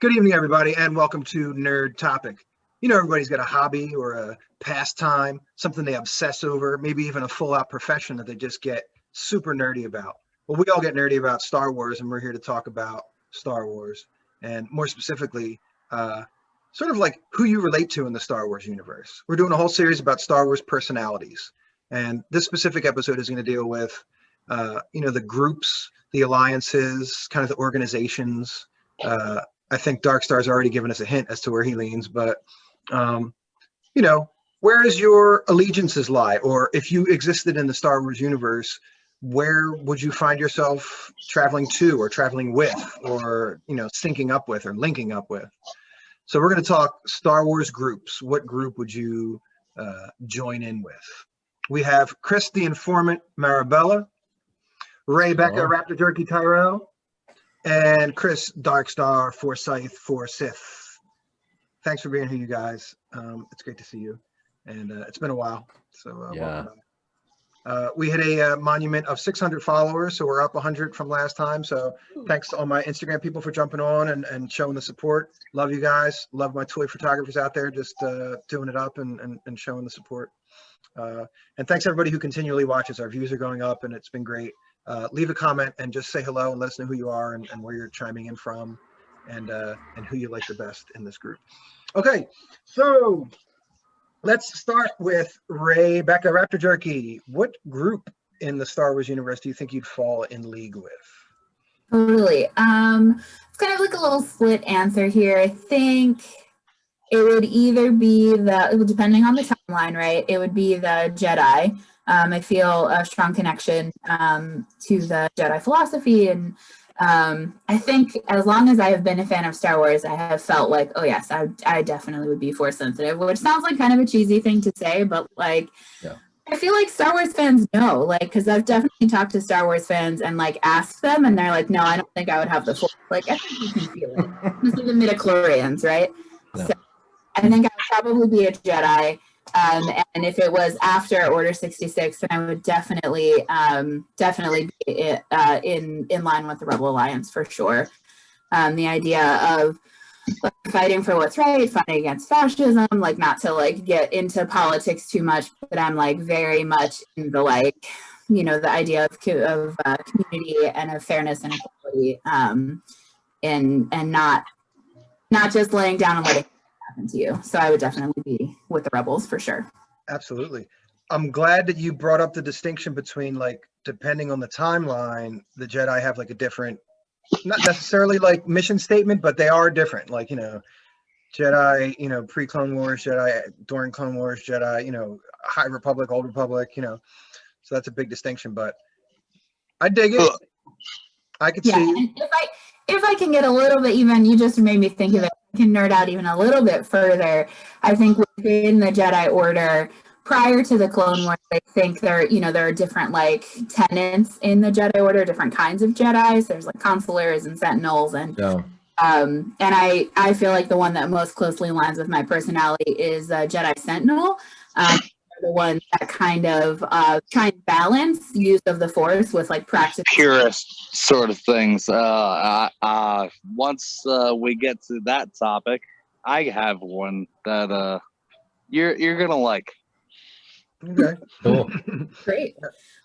Good evening, everybody, and welcome to Nerd Topic. You know, everybody's got a hobby or a pastime, something they obsess over, maybe even a full-out profession that they just get super nerdy about. Well, we all get nerdy about Star Wars, and we're here to talk about Star Wars, and more specifically, sort of like who you relate to in the Star Wars universe. We're doing a whole series about Star Wars personalities, and this specific episode is going to deal with, the groups, the alliances, kind of the organizations. I think Dark Star's already given us a hint as to where he leans, but, where does your allegiances lie? Or if you existed in the Star Wars universe, where would you find yourself traveling to or traveling with or, syncing up with or linking up with? So we're going to talk Star Wars groups. What group would you join in with? We have Chris the Informant Marabella, Ray Becca Raptor Jerky Tyrell, and Chris Darkstar Forsyth for Sith. Thanks for being here, you guys. It's great to see you, and it's been a while. So welcome back. We hit a monument of 600 followers, so we're up 100 from last time. So thanks to all my Instagram people for jumping on and showing the support. Love you guys. Love my toy photographers out there just doing it up and showing the support. And thanks everybody who continually watches. Our views are going up, and it's been great. Leave a comment and just say hello and let us know who you are and where you're chiming in from and who you like the best in this group. Okay, so let's start with Ray Becca Raptor Jerky. What group in the Star Wars universe do you think you'd fall in league with? Totally. It's kind of like a little split answer here. I think it would either be depending on the timeline, right? It would be the Jedi. I feel a strong connection to the Jedi philosophy. And I think as long as I have been a fan of Star Wars, I have felt like, oh, yes, I definitely would be Force sensitive, which sounds like kind of a cheesy thing to say. But I feel like Star Wars fans know, because I've definitely talked to Star Wars fans and asked them, and they're like, no, I don't think I would have the Force. I think you can feel it. It's like the midichlorians, right? No. So I think I would probably be a Jedi. And if it was after Order 66, then I would definitely be in line with the Rebel Alliance for sure. The idea of fighting for what's right, fighting against fascism, not to get into politics too much, but I'm very much in the the idea of community and of fairness and equality, and not just laying down and letting happen to you. So I would definitely be with the Rebels for sure. Absolutely. I'm glad that you brought up the distinction between depending on the timeline, the Jedi have a different, not necessarily mission statement, but they are different. Jedi, pre-Clone Wars, Jedi during Clone Wars, Jedi, High Republic, Old Republic, so that's a big distinction, but I dig it. I could see. If I can get a little bit even, you just made me think of it. I can nerd out even a little bit further. I think within the Jedi Order, prior to the Clone Wars, I think there are different tenets in the Jedi Order, different kinds of Jedis. There's consulars and sentinels, and I feel like the one that most closely aligns with my personality is Jedi Sentinel. The ones that kind of try and balance use of the Force with practice purist sort of things. Once we get to that topic, I have one that you're gonna like. Okay, cool, great.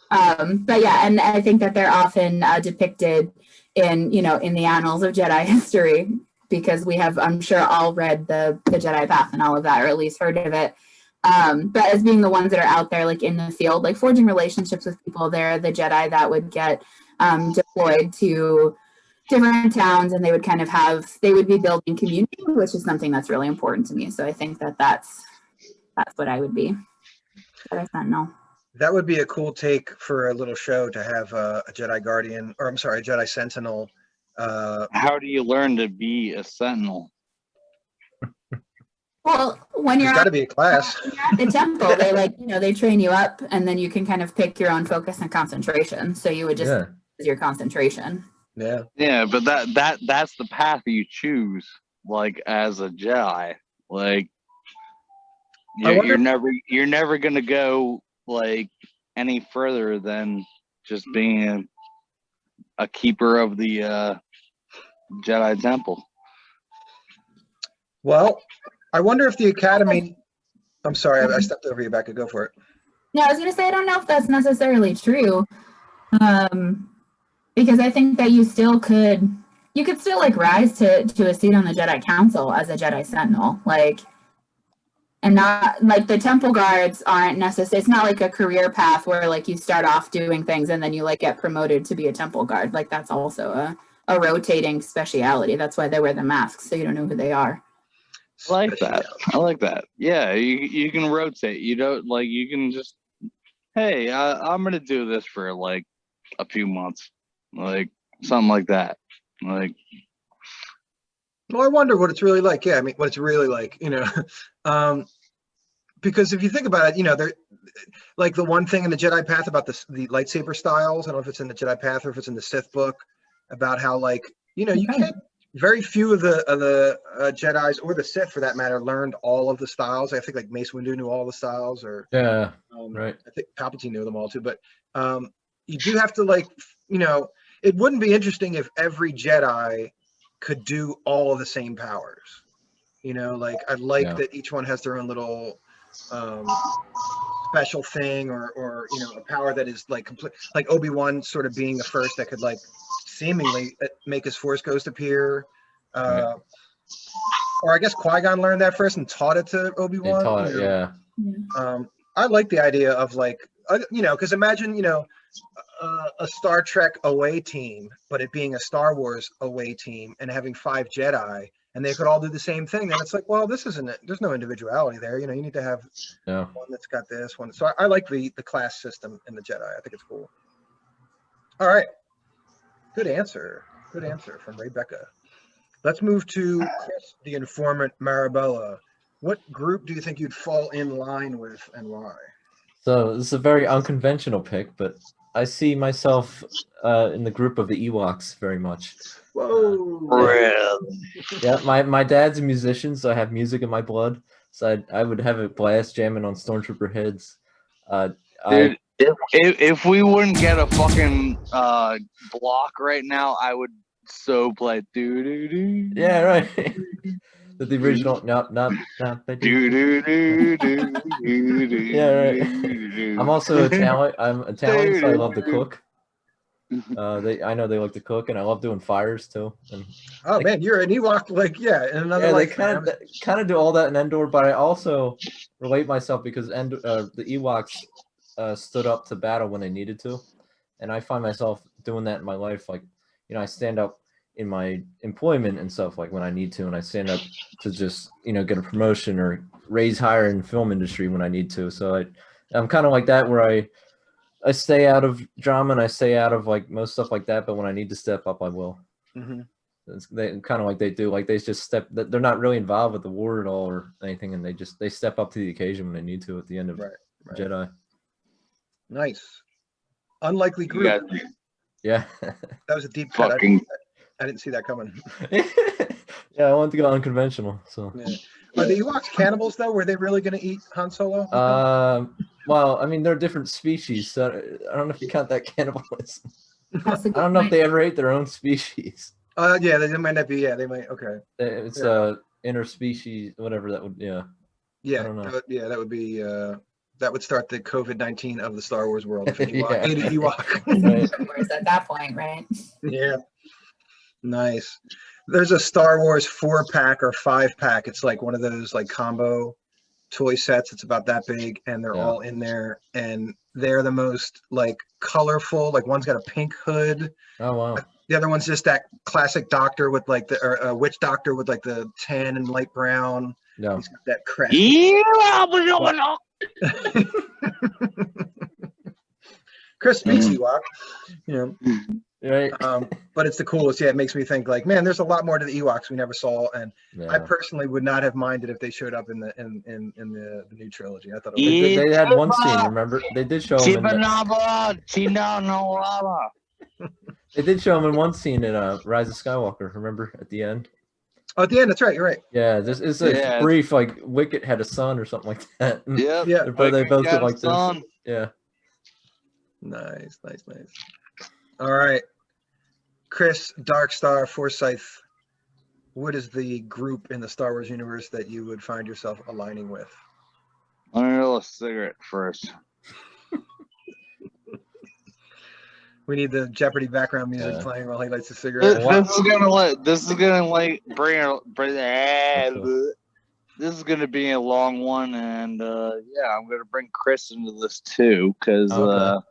But yeah, and I think that they're often depicted in in the annals of Jedi history, because we have, I'm sure, all read the Jedi Path and all of that, or at least heard of it. But as being the ones that are out there in the field, forging relationships with people, they're the Jedi that would get deployed to different towns, and they would they would be building community, which is something that's really important to me. So I think that's what I would be. Jedi Sentinel. That would be a cool take for a little show, to have a Jedi Guardian, or I'm sorry, a Jedi Sentinel. How do you learn to be a Sentinel? Well, when you're got to be a class. at the temple, they they train you up, and then you can kind of pick your own focus and concentration. So you would just use your concentration. Yeah, but that's the path you choose, as a Jedi. You're never gonna go any further than just being a keeper of the Jedi Temple. Well, I wonder if the Academy. I'm sorry, I stepped over you, Becca. Go for it. No, I was gonna say I don't know if that's necessarily true, because I think that you could still like rise to a seat on the Jedi Council as a Jedi Sentinel, like, and not like the Temple Guards aren't necessary. It's not like a career path where like you start off doing things and then you like get promoted to be a Temple Guard. Like that's also a rotating speciality. That's why they wear the masks, so you don't know who they are. I like that. I like that. Yeah, you can rotate. You don't like you can just, hey, I'm gonna do this for like a few months, like something like that. Like, Well, I wonder what it's really like. Yeah, I mean, what it's really like, because if you think about it, they're like the one thing in the Jedi Path about the lightsaber styles. I don't know if it's in the Jedi Path or if it's in the Sith book about how like you can't. Very few of the Jedis or the Sith, for that matter, learned all of the styles. I think like Mace Windu knew all the styles, or yeah, right. I think Palpatine knew them all too. But you do have to like, it wouldn't be interesting if every Jedi could do all of the same powers. Like I'd like that each one has their own little special thing, or a power that is like complete, like Obi-Wan sort of being the first that could like seemingly make his Force Ghost appear. Right. Or I guess Qui-Gon learned that first and taught it to Obi-Wan. They taught it, yeah. I like the idea of like, because imagine, a Star Trek away team, but it being a Star Wars away team and having 5 Jedi, and they could all do the same thing. Then it's like, well, this isn't it. There's no individuality there. You need to have one that's got this one. So I like the class system in the Jedi. I think it's cool. All right. Good answer. Good answer from Rebecca. Let's move to Chris, the informant Marabella. What group do you think you'd fall in line with, and why? So this is a very unconventional pick, but I see myself in the group of the Ewoks very much. Whoa! Yeah, my dad's a musician, so I have music in my blood. So I would have a blast jamming on Stormtrooper heads. Dude, if we wouldn't get a fucking block right now, I would so play doo doo doo. Yeah, right. The original, not Doo doo doo doo doo. Yeah, right. I'm also Italian. I'm Italian, so I love to cook. I know they like to cook, and I love doing fires too. And man, you're an Ewok, in another yeah, life. They kind of do all that in Endor, but I also relate myself because the Ewoks stood up to battle when they needed to, and I find myself doing that in my life. Like, I stand up in my employment and stuff, like when I need to, and I stand up to just get a promotion or raise higher in the film industry when I need to. So I'm kind of like that, where I stay out of drama and I stay out of like most stuff like that, but when I need to step up, I will. Mm-hmm. They kind of like they do, like they just they're not really involved with the war at all or anything, and they step up to the occasion when they need to at the end of Jedi. Nice. Unlikely group. Yeah. That was a deep cut. I didn't see that coming. Yeah, I wanted to go unconventional. So. Yeah. Are the Ewoks cannibals though? Were they really going to eat Han Solo? Well, I mean, they're different species, so I don't know if you count that cannibalism. I don't know point. if they ever ate their own species. Yeah, they might not be. Yeah, they might. Okay. It's interspecies, whatever that would. Yeah. Yeah. I don't know. That would be. That would start the COVID-19 of the Star Wars world. If an Ewok Yeah. ate an Ewok. Right. Of course, at that point, right? Yeah. Nice. There's a Star Wars 4-pack or 5-pack. It's like one of those like combo toy sets. It's about that big, and they're all in there, and they're the most like colorful. Like one's got a pink hood. Oh wow. The other one's just that classic doctor with like the witch doctor with like the tan and light brown. No. He's got that crest. Chris speaks Ewok, Right. but it's the coolest. Yeah, it makes me think like, man, there's a lot more to the Ewoks we never saw, and I personally would not have minded if they showed up in the new trilogy. I thought it they had one scene. Remember, they did show them. They did show him in one scene in Rise of Skywalker. Remember at the end? Oh, at the end, that's right. You're right. Yeah, this is a brief like Wicket had a son or something like that. Yeah. They both did like son. this. Yeah. Nice. All right, Chris, Dark Star, Forsyth. what is the group in the Star Wars universe that you would find yourself aligning with? Let me roll a cigarette first. We need the Jeopardy background music Yeah. playing while he lights a This, cigarette. this is gonna this is gonna be a long one, and yeah, I'm gonna bring Chris into this too, because Okay.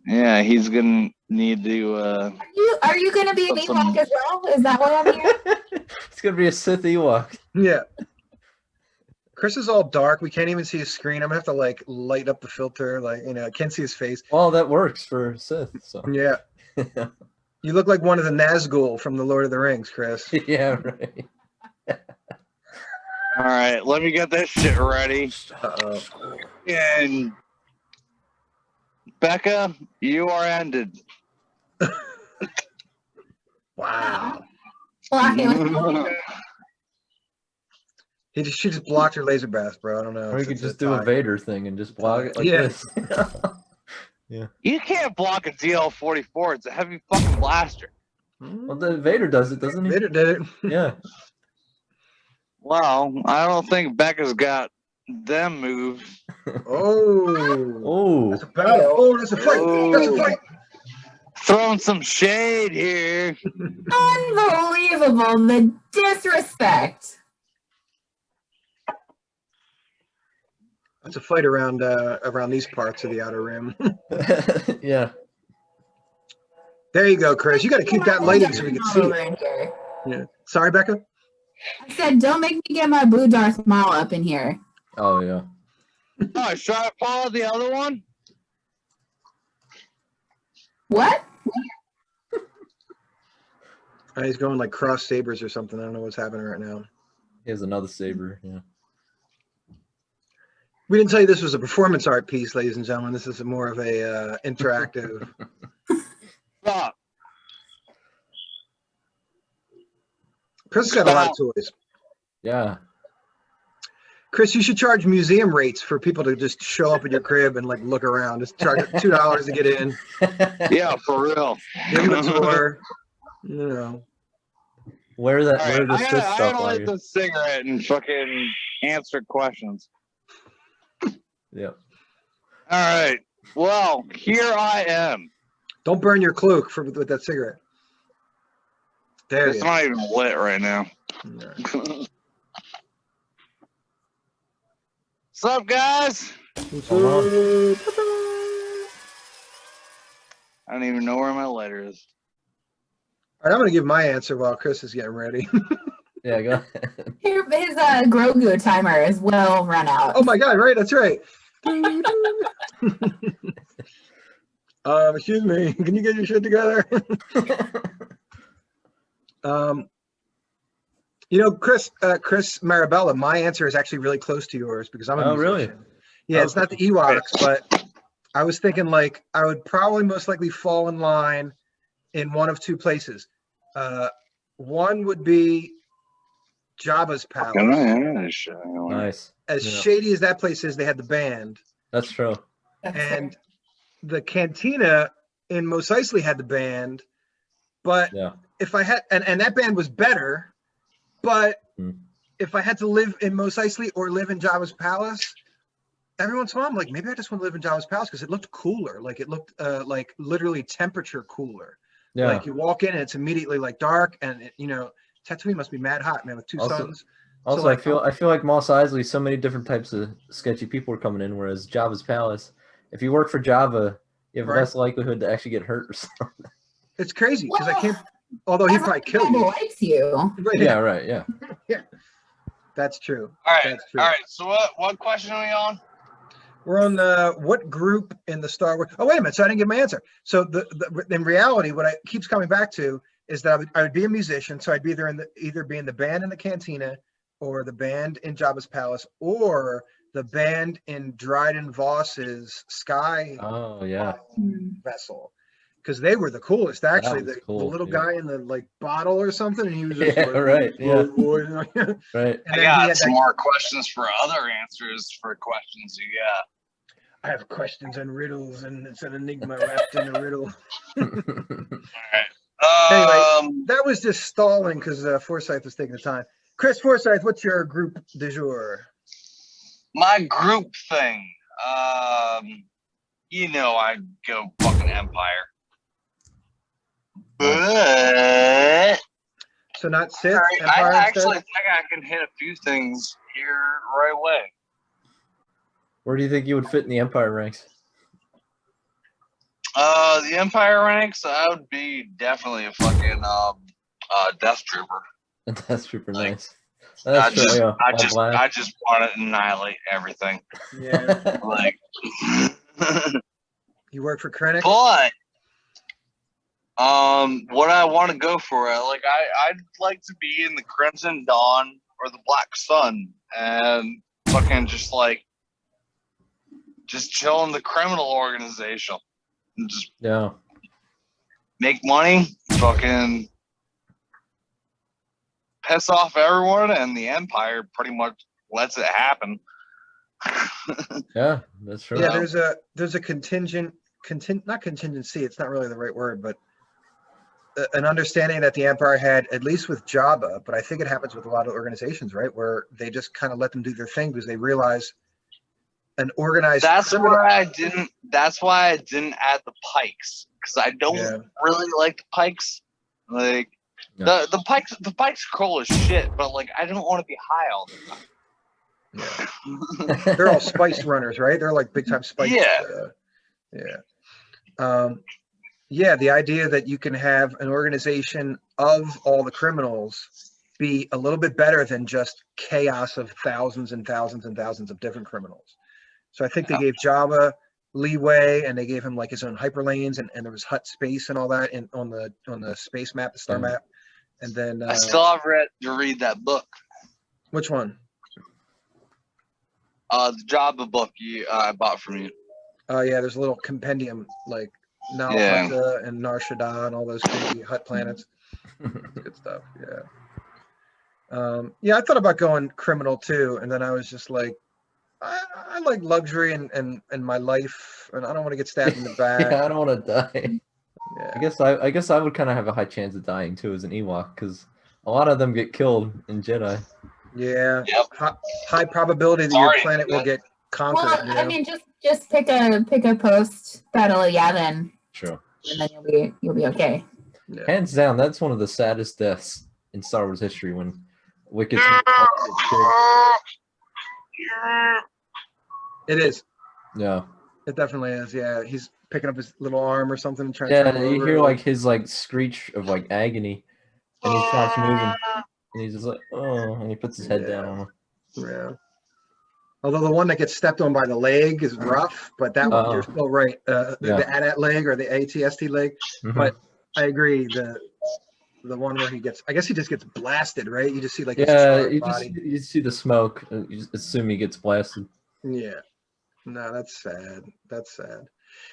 yeah, he's gonna need to. Are you going to be an Put some- Ewok as well? Is that what I'm hearing? It's gonna be a Sith Ewok. Yeah. Chris is all dark. We can't even see his screen. I'm gonna have to like light up the filter. Like, I can't see his face. Well, that works for Sith. So Yeah. You look like one of the Nazgul from the Lord of the Rings, Chris. yeah, right. All right, let me get this shit ready. Uh-oh. And Becca, you are ended. Wow. Blocking. She just blocked her laser blast, bro. I don't know. Or you if could it's just do a tie. Vader thing and just block it like Yeah. this. You can't block a DL-44. It's a heavy fucking blaster. Well, the Vader does it, doesn't he? Vader did it. Yeah. Well, I don't think Becca's got them moves. Oh. Oh. That's a battle. Oh, that's a fight. That's a fight. Throwing some shade here. Unbelievable. The disrespect. That's a fight around these parts of the Outer Rim. yeah. There you go, Chris. You got to keep that lighting so we can see Over it. in here. Yeah. Sorry, Becca. I said, don't make me get my Blue Darth Maul up in here. Oh yeah. Oh, should I follow the other one? What? He's going like cross sabers or something. I don't know what's happening right now. He has another saber. Yeah. We didn't tell you this was a performance art piece, ladies and gentlemen. This is more of a interactive. Stop. Chris has got a lot of toys. Yeah. Chris, you should charge museum rates for people to just show up at your crib and like look around. Just charge $2 to get in. Yeah, for real. Give them a tour. You know. Where the All where right, the I Sith gotta stuff are light you? this cigarette and fucking answer questions. Yeah. All right. Well, here I am. Don't burn your cloak with that cigarette. There It's you not even lit right now. go. What's up, guys? Hold on. I don't even know where my lighter is. All right, I'm going to give my answer while Chris is getting ready. Yeah, go ahead. His Grogu timer is well run out. Oh my God, right, that's right. Excuse me, can you get your shit together? Chris Marabella, my answer is actually really close to yours because I'm a musician. Really? Yeah, it's not the Ewoks, but I was thinking like I would probably most likely fall in line in one of two places. One would be Jabba's palace. Nice. As Yeah. shady as that place is, they had the band. That's true. And the cantina in Mos Eisley had the band, but Yeah. if I had and that band was better, but if I had to live in Mos Eisley or live in Jabba's palace, every once in a while I'm like, maybe I just want to live in Jabba's palace because it looked cooler. Like it looked like literally temperature cooler. Yeah. Like you walk in and it's immediately like dark and Tatooine must be mad hot, man, with two suns. Also, like, I feel like Mos Eisley, so many different types of sketchy people are coming in, whereas Jabba's palace, if you work for Jabba, you have Right. less likelihood to actually get hurt or something. It's crazy because I can't. Although he probably killed Everybody you. likes you. Yeah, right. Yeah. That's true. All right. That's true. All right. So what question are we on? We're on what group in the Star Wars? Oh, wait a minute. So I didn't give my answer. So in reality, what I keeps coming back to is that I would be a musician. So I'd be either be in the band in the cantina, or the band in Jabba's palace, or the band in Dryden Voss's Sky Oh yeah. vessel, because they were the coolest. Actually, was the cool, little yeah. guy in the like bottle or something, and he was just Yeah, like, right, yeah. "Oh, boy." Right. And I then he got had some that, more questions for other answers for questions you got. I have questions and riddles, and it's an enigma wrapped in a riddle. All right. That was just stalling because Forsyth was taking the time. Chris Forsyth, what's your group du jour? My group thing. You know, I'd go fucking Empire. But So not Sith, I Empire actually instead? think I can hit a few things here right away. Where do you think you would fit in the Empire ranks? The Empire ranks, I would be definitely a fucking Death Trooper. That's super Like, nice. That's true. Yeah, I all just want to annihilate everything. Yeah. black. Like, You work for Krennic? but what I want to go for, I'd like to be in the Crimson Dawn or the Black Sun and fucking just chill in the criminal organization and just Yeah. make money, fucking piss off everyone, and the Empire pretty much lets it happen. Yeah, that's true. Yeah, there's a not contingency, it's not really the right word, but an understanding that the Empire had, at least with Jabba, but I think it happens with a lot of organizations, right? Where they just kind of let them do their thing because they realize an organized That's why I didn't add the Pikes, because I don't really like the Pikes. Like the Pikes are cool as shit, but like I don't want to be high all the time. Yeah. They're all spice runners, right? They're like big time spice. Yeah, the idea that you can have an organization of all the criminals be a little bit better than just chaos of thousands and thousands and thousands of different criminals. So I think they gave Jabba leeway, and they gave him like his own hyperlanes, and there was hut space and all that on the space map, the star map. And then I still have to read that book. Which one? The Jabba book I bought from you. Oh yeah, there's a little compendium like Nal Hutta and Nar Shaddaa and all those crazy hut planets. Good stuff. Yeah. I thought about going criminal too, and then I was just like, I like luxury and my life, and I don't want to get stabbed in the back. Yeah, I don't want to die. Yeah. I guess I would kind of have a high chance of dying too as an Ewok, because a lot of them get killed in Jedi. Yeah. Yep. High probability that your planet will get conquered. Well, You know? I mean, just pick a post battle Yavin, Sure. and then you'll be okay. Yeah. Hands down, that's one of the saddest deaths in Star Wars history, when Wicked. It is. Yeah. It definitely is. Yeah, he's picking up his little arm or something and trying to. Yeah, you hear like his like screech of like agony, and he stops moving, and he's just like, oh, and he puts his head down on him. Yeah. Although the one that gets stepped on by the leg is rough, but that one you're still right. The AT-AT leg or the ATST leg, but I agree. The one where he gets, I guess he just gets blasted, right? You just see like his body. You see the smoke. And you just assume he gets blasted. Yeah. No, that's sad. That's sad.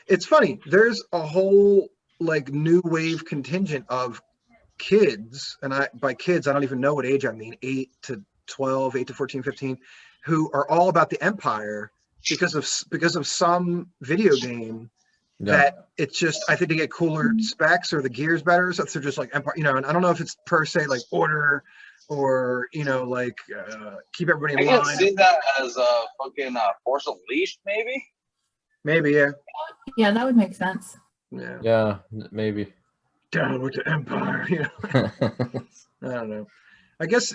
It's funny. There's a whole like new wave contingent of kids, and by kids, I don't even know what age I mean, 8 to 12, 8 to 14, 15, who are all about the Empire because of some video game that it's just, I think they get cooler specs or the gear's better, so they're just like Empire, you know, and I don't know if it's per se like order or, you know, like keep everybody in line. I can see that as a fucking Force Unleashed, maybe. Maybe, yeah. Yeah, that would make sense. Yeah. Yeah, maybe. Down with the Empire, you know. I don't know. I guess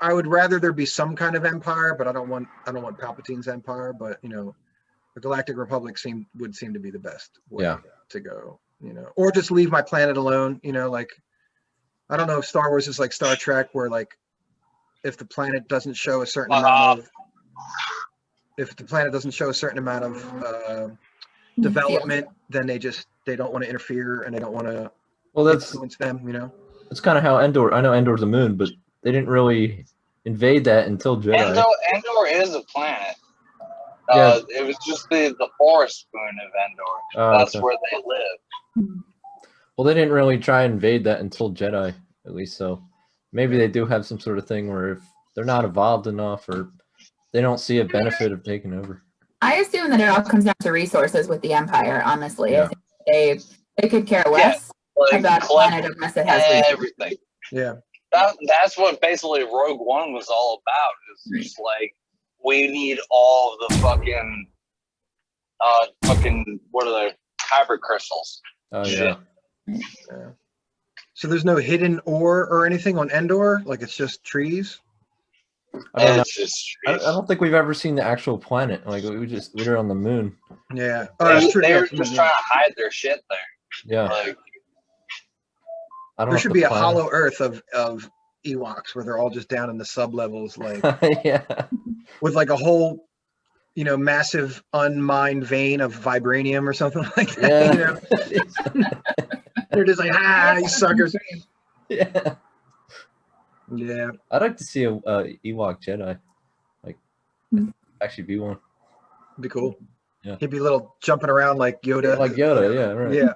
I would rather there be some kind of empire, but I don't want Palpatine's empire, but you know, the Galactic Republic would seem to be the best way to go, you know. Or just leave my planet alone, you know, like I don't know if Star Wars is like Star Trek where like if the planet doesn't show a certain amount of development, then they don't want to interfere and they don't want to influence them, you know. That's kind of how Endor. I know Endor's a moon, but they didn't really invade that until Jedi. Endor is a planet. It was just the forest moon of Endor. That's where they live. Well, they didn't really try and invade that until Jedi, at least. So maybe they do have some sort of thing where if they're not evolved enough or they don't see a benefit of taking over. I assume that it all comes down to resources with the Empire, honestly. Yeah. I think they could care less like about a collect planet unless it has resources. everything. Yeah. That's what basically Rogue One was all about. It's just like we need all of the fucking what are they? Hybrid crystals. Oh Shit. yeah. Yeah. So there's no hidden ore or anything on Endor? Like it's just trees? I don't know. It's just I don't think we've ever seen the actual planet. Like we're on the moon. Yeah. Oh, that's true. they Yeah, were just trying to hide their shit there. Yeah. Like, I don't know. there if should the be a planet- hollow Earth of Ewoks where they're all just down in the sub levels, like yeah. with like a whole, massive unmined vein of vibranium or something like that. Yeah. They're just like, you suckers. Yeah. Yeah. I'd like to see a Ewok Jedi, like actually be one. Be cool. Yeah. He'd be little jumping around like Yoda. Like Yoda, yeah, right. Yeah.